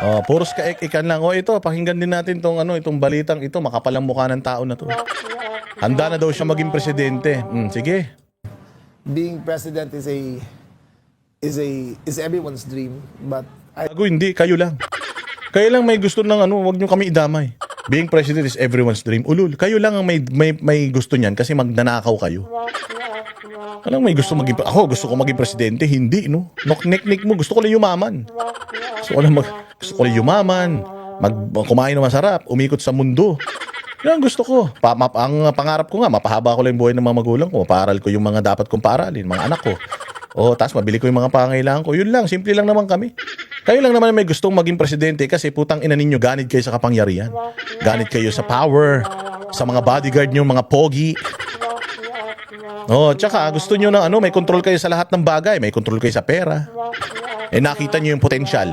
Oh, puros kaek-ikan lang. Oh, ito, pakinggan din natin itong balitang ito, makapalang mukha ng tao na to. Handa na daw siya maging presidente. Sige. Being president is everyone's dream, but Gago, hindi, kayo lang. Kayo lang may gusto ng wag niyo kami idamay. Being president is everyone's dream. Ulul, kayo lang ang may gusto niyan kasi magnanakaw kayo. Anong may gusto maging ako gusto ko maging presidente, hindi no. Nok-nek-nek mo, gusto ko lang yumaman. Gusto ko lang yumaman, kumain ng masarap, umikot sa mundo. Yan ang gusto ko. Ang pangarap ko nga, mapahaba ko lang yung buhay ng mga magulang ko, mapaaral ko yung mga dapat kong paaralin, mga anak ko. Tapos mabili ko yung mga pangangailangan ko. Yun lang, simple lang naman kami. Kayo lang naman may gustong maging presidente kasi putang ina ninyo, ganid kayo sa kapangyarihan. Ganid kayo sa power, sa mga bodyguard nyo, mga pogi. Tsaka gusto nyo na may control kayo sa lahat ng bagay, may control kayo sa pera. Nakita nyo yung potential.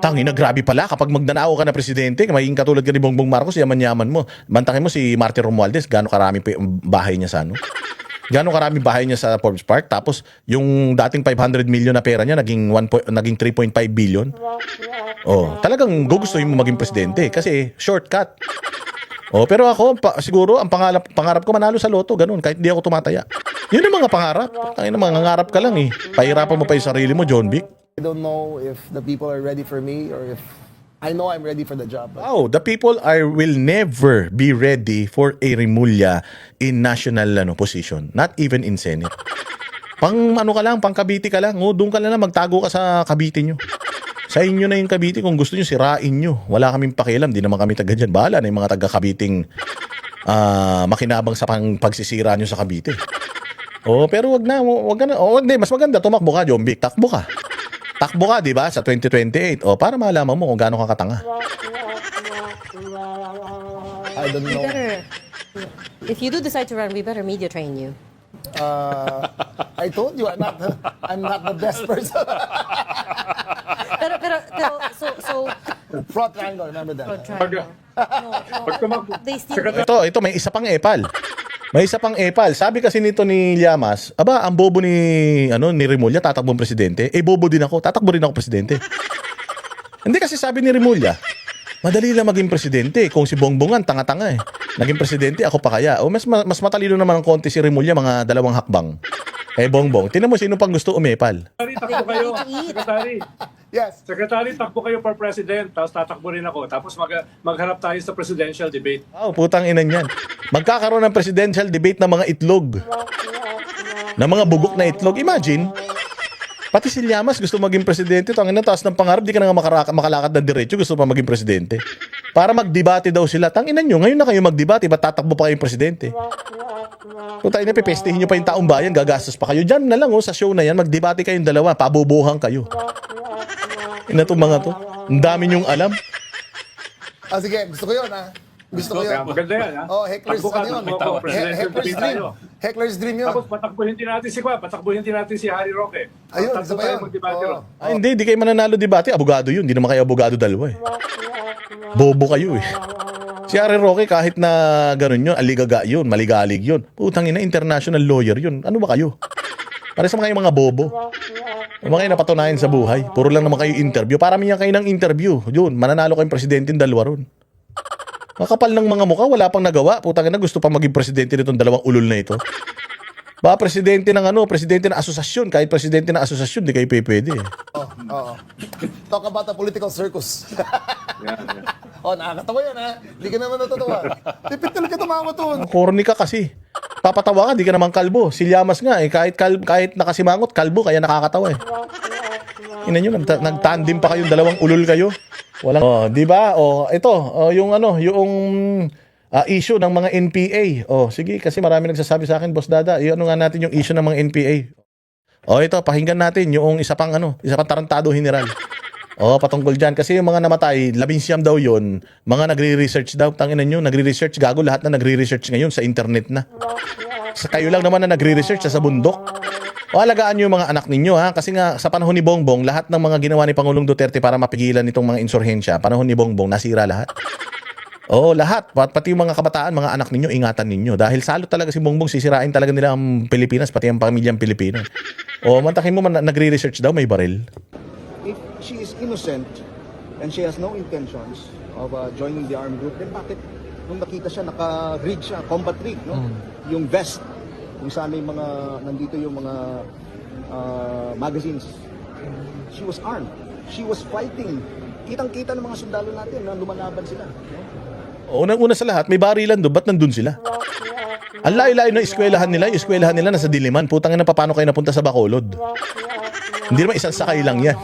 Tangina, grabe pala kapag magnanao ka na presidente, magiging katulad ka ni Bongbong Marcos, yaman-yaman mo. Bantakin mo si Martin Romualdez, gaano karami bahay niya sa Gaano karami bahay niya sa Forbes Park, tapos yung dating 500 million na pera niya naging 3.5 billion. Talagang gugustuhin mo maging presidente kasi shortcut. Pero ako siguro ang pangarap ko manalo sa loto, ganun, kahit hindi ako tumataya. Yun ang mga pangarap. Tangina, mangangarap ka lang eh. Pahirapan mo pa yung sarili mo, John Vic. I don't know if the people are ready for me or if I know I'm ready for the job. The people will never be ready for a Remulla in national position, not even in Senate. Pang Cavite ka lang, doon ka lang magtago ka sa Cavite nyo. Sa inyo na yung Cavite, kung gusto nyo sirain nyo. Wala kaming pakialam, di naman kami taga dyan. Bahala na yung mga taga Caviting makinabang sa pagsisira nyo sa Cavite. Pero wag na, mas maganda tumakbo ka, John Vic, takbo ka. Takbo ka, di ba, sa 2028. Para malaman mo kung gaano ka katanga. I don't know. If you do decide to run, we better media train you. I told you I'm not the best person. pero so Front triangle, remember that. triangle. No. They still Ito, may isa pang epal. May isa pang epal. Sabi kasi nito ni Llamas, ang bobo ni Remulla, tatakbong presidente. Bobo din ako, tatakbo rin ako presidente. Hindi kasi sabi ni Remulla, madali lang maging presidente. Kung si Bongbongan, tanga-tanga eh. Naging presidente, ako pa kaya. Mas matalino naman ng konti si Remulla, mga 2 hakbang. Bongbong, tinan mo sino pang gusto umepal. Secretary, takbo kayo. Secretary. Yes. Secretary, takbo kayo for president. Tapos tatakbo rin ako. Tapos magharap tayo sa presidential debate. Putang ina niyan. Magkakaroon ng presidential debate ng mga itlog. Ng mga bugok na itlog. Imagine, pati si Llamas gusto maging presidente. Tangina, taas ng pangarap, di ka na nga makalakad ng diretso, gusto pa maging presidente. Para magdebate daw sila. Tangina nyo, ngayon na kayo magdebate, ba't tatakbo pa kayong presidente? Putang ina, pipestihin nyo pa yung taong bayan, gagastos pa kayo. Diyan na lang sa show na yan, magdebate kayong dalawa, pabubuhang kayo. Ina to mga to. Ang dami nyong alam. Sige, gusto ko yun Gusto ko yun. Maganda yan, ha? Heckler's Takbo ka, yun. takbo ako. Presidential Heckler's debate dream. tayo. Heckler's dream yun. Tapos patakbuhin din natin si Harry Roque. Ayun, Tatlo isa pa tayo yun. magdebate ron. Hindi, di kayo mananalo debate. Abogado yun. Di naman kayo abogado dalawa eh. Bobo kayo eh. Si Harry Roque kahit na ganun yun, aligaga yun, maligalig yun. Putang ina, international lawyer yun. Ano ba kayo? Para sa mga mga bobo. Mga kayo napatunayan sa buhay. Puro lang naman kayo interview. Parami yan kayo ng interview. Yun, mananalo kayong presidente ng 2 ron. Makapal ng mga mukha, wala pang nagawa. Putang ina, gusto pa maging presidente nitong 2 ulol na ito. Presidente ng presidente ng asosasyon. Kahit presidente ng asosasyon, di kayo pwede eh. Talk about the political circus. Yan. Nakakatawa yan Hindi ka naman natutuwa. Tipid ka tumawa to. Corny ka kasi. Papatawa ka, di ka naman kalbo. Si Llamas nga kahit nakasimangot, kalbo, kaya nakakatawa eh. Ina nyo, nagtandem pa kayong 2 ulol kayo. Walang, di ba? Ito, yung issue ng mga NPA. Sige, kasi marami nagsasabi sa akin, Boss Dada, nga natin yung issue ng mga NPA. Ito, pakinggan natin yung isa pang tarantado general. Patungkol dyan. Kasi yung mga namatay, 11 daw yun, mga nagre-research daw. Tanginan nyo, nagre-research. Gago, lahat na nagre-research ngayon sa internet na. Kayo lang naman na nagre-research sa bundok. Alagaan nyo yung mga anak ninyo kasi nga sa panahon ni Bongbong, lahat ng mga ginawa ni Pangulong Duterte para mapigilan itong mga insurhensya, panahon ni Bongbong, nasira lahat. Lahat. Pati yung mga kabataan, mga anak ninyo, ingatan ninyo. Dahil salot talaga si Bongbong, sisirain talaga nila ang Pilipinas, pati ang pamilyang Pilipino. Mantakin mo, nagre-research daw, may baril. If she is innocent, and she has no intentions of joining the armed group, then bakit nung nakita siya, naka-rig siya, combat rig, no? Yung vest, kung saan yung mga, nandito yung mga magazines. She was armed. She was fighting. Kitang-kita ng mga sundalo natin na lumalaban sila. No? Unang-una sa lahat, may barilan doon. Ba't nandun sila? Ang layo-layo na eskwelahan nila. Yung eskwelahan nila nasa Diliman. Putang ina, paano kayo napunta sa Bacolod? Hindi naman isang sakay lang yan.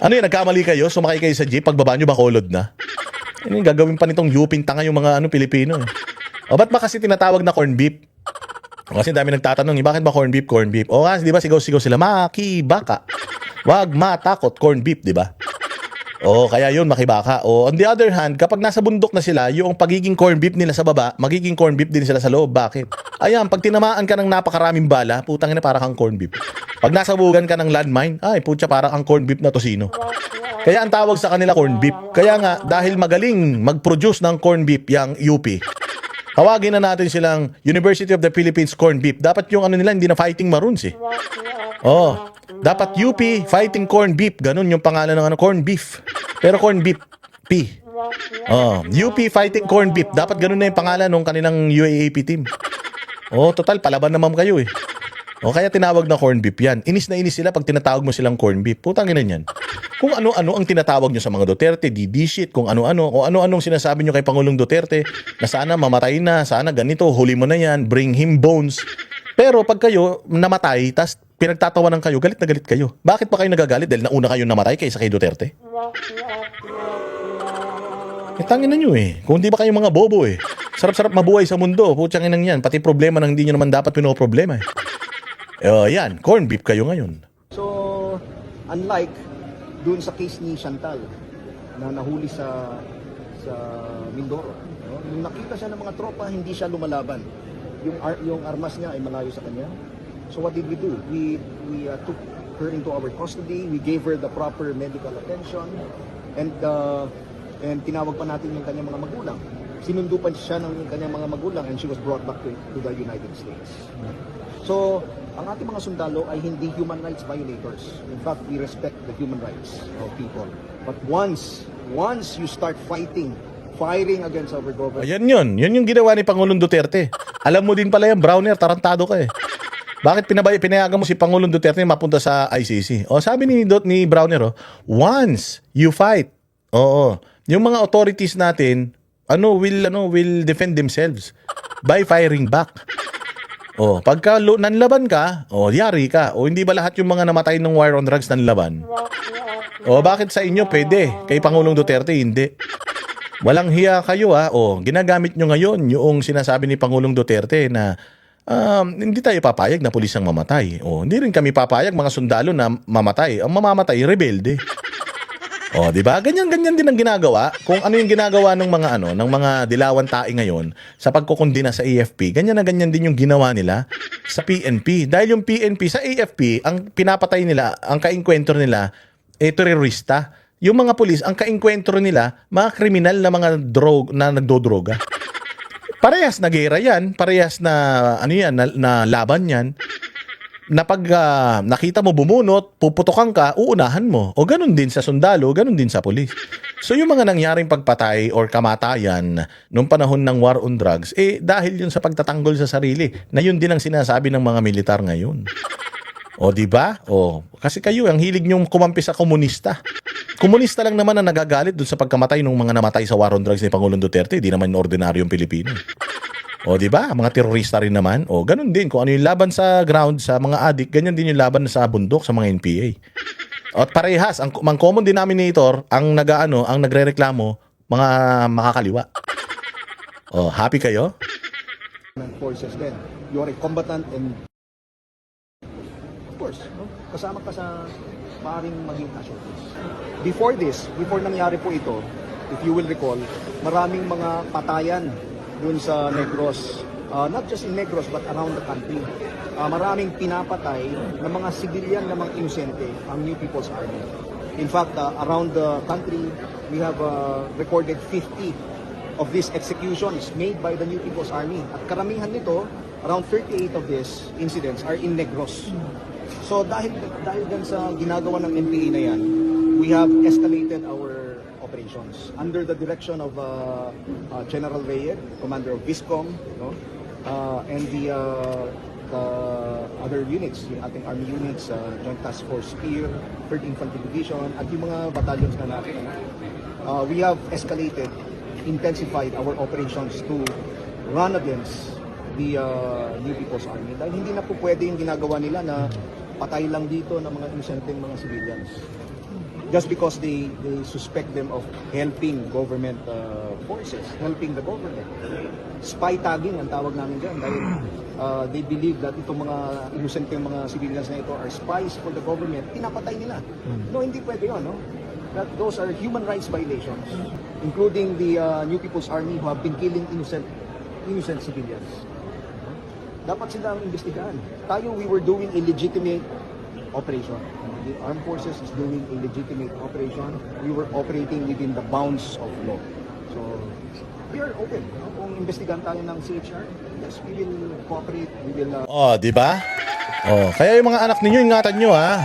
Ano yan, nagkamali kayo? Sumakay kayo sa jeep, pagbaba nyo Bacolod na? Ano yung gagawin pa nitong yuping tanga yung mga Pilipino? O ba't ba kasi tinatawag na corn beef? O kasi dami nagtatanong, bakit ba corn beef, corn beef? O kasi di ba sigaw-sigaw sila, makibaka. Wag matakot, corn beef, di ba? O kaya yun, makibaka. O on the other hand, kapag nasa bundok na sila, yung pagiging corn beef nila sa baba, magiging corn beef din sila sa loob. Bakit? Ayan, pag tinamaan ka ng napakaraming bala, putang ina, para kang corn beef. Pag nasabugan ka ng landmine, ay putya, para kang corn beef na tosino. Kaya ang tawag sa kanila corn beef. Kaya nga, dahil magaling mag-produce ng corn beef yung UP, tawagin na natin silang University of the Philippines Corn Beef. Dapat yung nila, hindi na Fighting Maroons eh. Oh, dapat UP Fighting Corn Beef. Ganun yung pangalan ng corn beef. Pero corn beef P. Oh, UP Fighting Corn Beef. Dapat ganun na yung pangalan ng kanilang UAAP team. Oh, total palaban naman kayo eh. O kaya tinawag na corn beef yan. Inis na inis sila pag tinatawag mo silang corn beef. Putang ina yan. Kung ano-ano ang tinatawag nyo sa mga Duterte, DD shit, kung ano-ano, o ano-anong sinasabi nyo kay Pangulong Duterte, na sana mamatay na, sana ganito, huli mo na yan, bring him bones. Pero pag kayo namatay, tas pinagtatawanan kayo, galit na galit kayo. Bakit pa kayo nagagalit? Dahil nauna kayo namatay kaysa kay Duterte? Tangin na nyo eh. Kung di ba kayo mga bobo eh. Sarap-sarap mabuhay sa mundo. Putsang inang yan. Pati problema nang hindi nyo naman dapat pinoproblema eh. Yan, corn beef kayo ngayon. So, unlike dun sa case ni Chantal na nahuli sa Mindoro, no? Nung nakita siya ng mga tropa, hindi siya lumalaban. Yung armas niya ay malayo sa kanya. So what did we do? We took her into our custody. We gave her the proper medical attention, and tinawag pa natin yung kanyang mga magulang. Sinundupan siya ng kanyang mga magulang, and she was brought back to the United States. So, ang ating mga sundalo ay hindi human rights violators. In fact, we respect the human rights of people. But once you start firing against our government. Ayan yun. Yun yung ginawa ni Pangulong Duterte. Alam mo din pala yan, Browner, tarantado ka eh. Bakit pinayagan mo si Pangulong Duterte mapunta sa ICC? O sabi ni Browner, once you fight, yung mga authorities natin, will defend themselves by firing back. Pagka nanlaban ka, yari ka. Hindi ba lahat yung mga namatay ng war on drugs nanlaban? Bakit sa inyo pwede? Kay Pangulong Duterte hindi. Walang hiya kayo ginagamit nyo ngayon yung sinasabi ni Pangulong Duterte na hindi tayo papayag na pulis ang mamatay. Hindi rin kami papayag mga sundalo na mamatay. Ang mamamatay, rebelde. Di ba? Ganyan din ang ginagawa. Kung ano yung ginagawa ng mga dilawan tae ngayon sa pagkukundina sa AFP, ganyan na ganyan din yung ginawa nila sa PNP. Dahil yung PNP sa AFP, ang pinapatay nila, ang kainkwentro nila, terorista. Yung mga pulis, ang kainkwentro nila, mga kriminal na mga na nagdodroga. Parehas na gera yan, parehas na na laban yan. Na pag nakita mo bumunot, puputokan ka, uunahan mo. O ganun din sa sundalo, ganun din sa pulis. So yung mga nangyaring pagpatay or kamatayan nung panahon ng war on drugs, dahil yun sa pagtatanggol sa sarili, na yun din ang sinasabi ng mga militar ngayon. Di ba? Kasi kayo, ang hilig nyong kumampi sa komunista. Komunista lang naman ang nagagalit dun sa pagkamatay ng mga namatay sa war on drugs ni Pangulong Duterte, di naman ordinaryong Pilipino. Di ba? Mga terorista rin naman. Ganun din. Kung ano yung laban sa ground sa mga adik, ganyan din yung laban sa bundok sa mga NPA. At parehas, ang common denominator, ang nagrereklamo, mga makakaliwa. Happy kayo? Forces then. You are a combatant and of course, kasama ka sa maaaring maging casualties. Before nangyari po ito, if you will recall, maraming mga patayan dun sa Negros, not just in Negros but around the country. Maraming pinapatay ng mga civilian na mga inosente ang New People's Army. In fact, around the country, we have recorded 50 of these executions made by the New People's Army. At karamihan nito, around 38 of these incidents are in Negros. So dahil dyan sa ginagawa ng NPA na yan, we have escalated our operations under the direction of General Reyes, Commander of Viscom, no? And the other units, yung ating Army units, Joint Task Force Spear, 3rd Infantry Division, at yung mga battalions na natin. We have escalated, intensified our operations to run against the New People's Army. Dahil hindi na po pwede yung ginagawa nila na patay lang dito ng mga inosenteng mga civilians. Just because they suspect them of helping government forces, helping the government. Spy tagging ang tawag namin dyan dahil they believe that itong mga inosenteng mga civilians na ito are spies for the government, pinapatay nila. No, hindi pwede yun, no? That those are human rights violations, including the New People's Army who have been killing innocent civilians. Dapat silang imbestigahan. Tayo, we were doing a legitimate operation. The armed forces is doing a legitimate operation. We were operating within the bounds of law. So, we are open. No? Kung imbestigahan tayo ng CHR, yes, we will cooperate. We will Oh, di ba? Oh, kaya yung mga anak ninyo ingatan nyo ha.